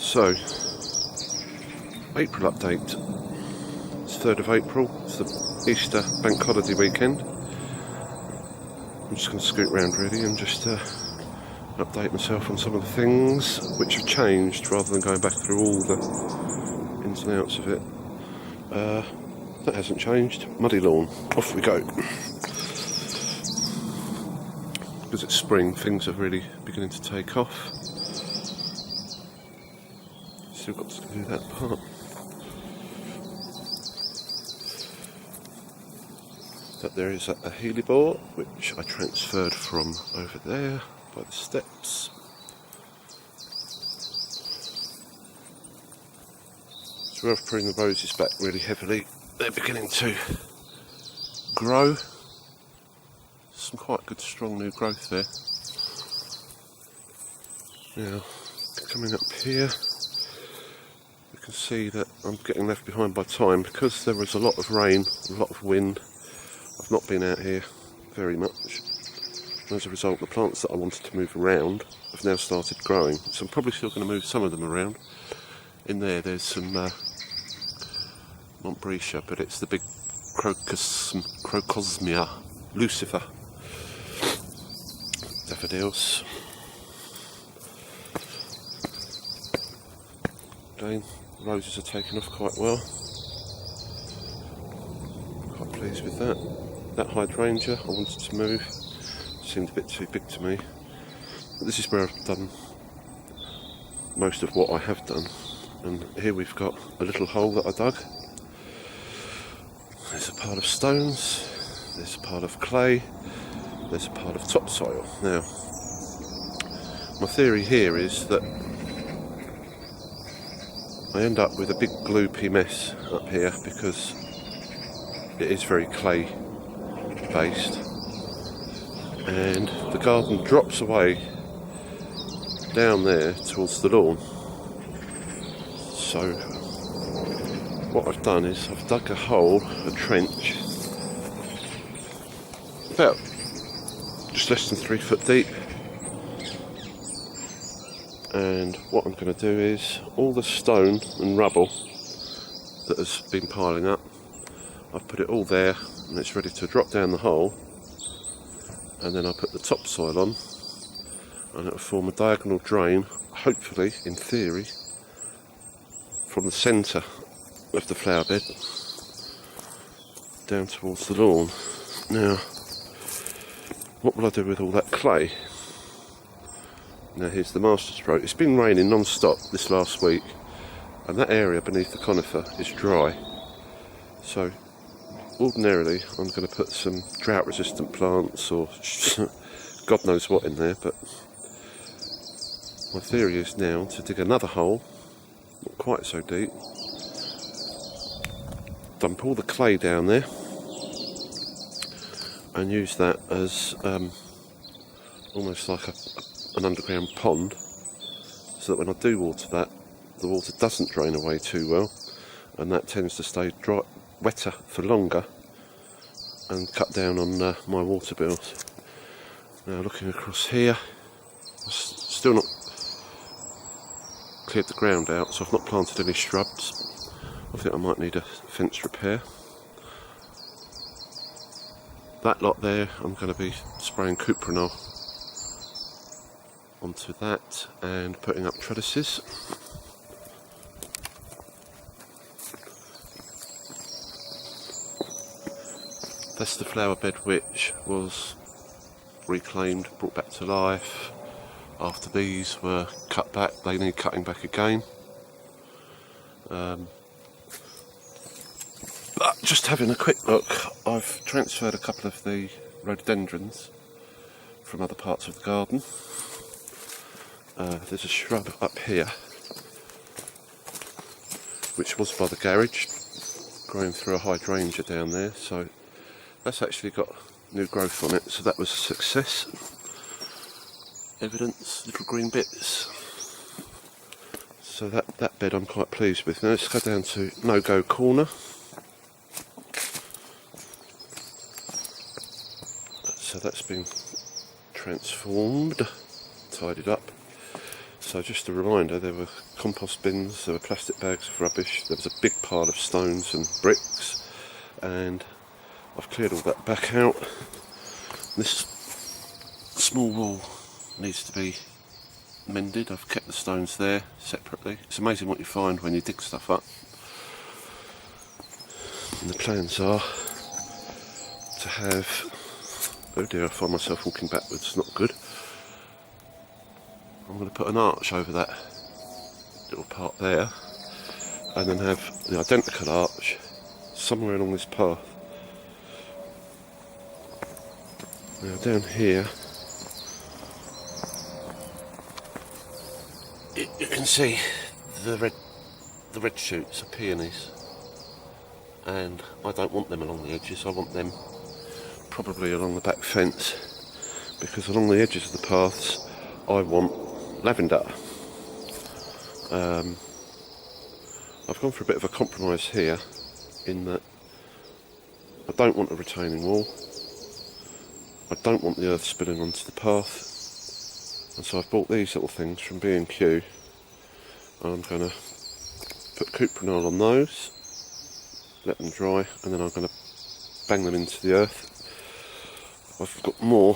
So, April update. It's 3rd of April, it's the Easter bank holiday weekend. I'm just going to scoot round really and just update myself on some of the things which have changed rather than going back through all the ins and outs of it. That hasn't changed. Muddy lawn, off we go. Because it's spring, things are really beginning to take off. Still got to do that part. But there is a helibore which I transferred from over there by the steps. So where I've pruned the roses back really heavily, they're beginning to grow. Some quite good strong new growth there. Now, coming up here, you can see that I'm getting left behind by time because there was a lot of rain, a lot of wind. I've not been out here very much. As a result, the plants that I wanted to move around have now started growing. So I'm probably still going to move some of them around. In there's some Montbretia, but it's the big Crocosmia Lucifer daffodils. Again, roses are taking off quite well. Quite pleased with that. That hydrangea I wanted to move seemed a bit too big to me. But this is where I've done most of what I have done. And here we've got a little hole that I dug. There's a pile of stones, there's a pile of clay, there's a pile of topsoil. Now, my theory here is that I end up with a big gloopy mess up here because it is very clay based, and the garden drops away down there towards the lawn. So what I've done is I've dug a hole, a trench, about just less than 3 foot deep, and what I'm going to do is all the stone and rubble that has been piling up, I've put it all there and it's ready to drop down the hole, and then I'll put the topsoil on and it'll form a diagonal drain, hopefully, in theory, from the centre of the flower bed down towards the lawn. Now, what will I do with all that clay? Now here's the masterstroke. It's been raining non-stop this last week and that area beneath the conifer is dry. So ordinarily I'm going to put some drought resistant plants or God knows what in there, but my theory is now to dig another hole, not quite so deep, dump all the clay down there and use that as almost like an underground pond, so that when I do water that, the water doesn't drain away too well and that tends to stay dry, wetter for longer and cut down on my water bills. Now looking across here, I've still not cleared the ground out, so I've not planted any shrubs. I think I might need a fence repair. That lot there, I'm going to be spraying Cuprinol onto that and putting up trellises. That's the flower bed which was reclaimed, brought back to life after these were cut back. They need cutting back again. But just having a quick look, I've transferred a couple of the rhododendrons from other parts of the garden. There's a shrub up here which was by the garage, growing through a hydrangea down there, so that's actually got new growth on it, so that was a success. Evidence, little green bits. So that bed I'm quite pleased with. Now let's go down to No-Go Corner. So that's been transformed, tidied up. So just a reminder, there were compost bins, there were plastic bags of rubbish, there was a big pile of stones and bricks, and I've cleared all that back out. This small wall needs to be mended. I've kept the stones there separately. It's amazing what you find when you dig stuff up. And the plans are to have, oh dear, I find myself walking backwards, not good. I'm going to put an arch over that little part there, and then have the identical arch somewhere along this path. Now down here, you can see the red shoots are peonies, and I don't want them along the edges. I want them probably along the back fence, because along the edges of the paths I want lavender. I've gone for a bit of a compromise here, in that I don't want a retaining wall, I don't want the earth spilling onto the path, and so I've bought these little things from B&Q. I'm going to put cuprinol on those, let them dry, and then I'm going to bang them into the earth. I've got more.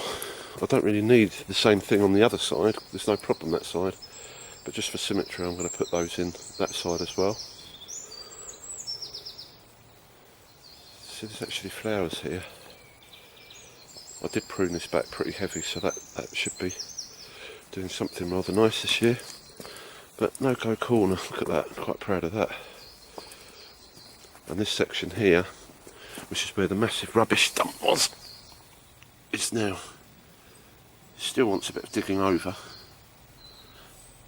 I don't really need the same thing on the other side, there's no problem that side, but just for symmetry I'm going to put those in that side as well. So there's actually flowers here. I did prune this back pretty heavy, so that should be doing something rather nice this year. But no-go corner, look at that, I'm quite proud of that. And this section here, which is where the massive rubbish dump was, is now, still wants a bit of digging over,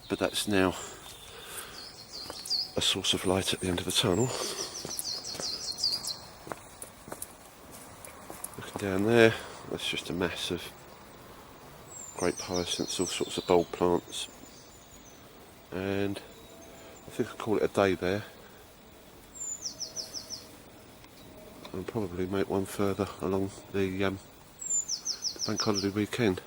but that's now a source of light at the end of the tunnel. Looking down there, that's just a mass of grape hyacinths, all sorts of bulb plants, and I think I'll call it a day there, and probably make one further along the bank holiday weekend.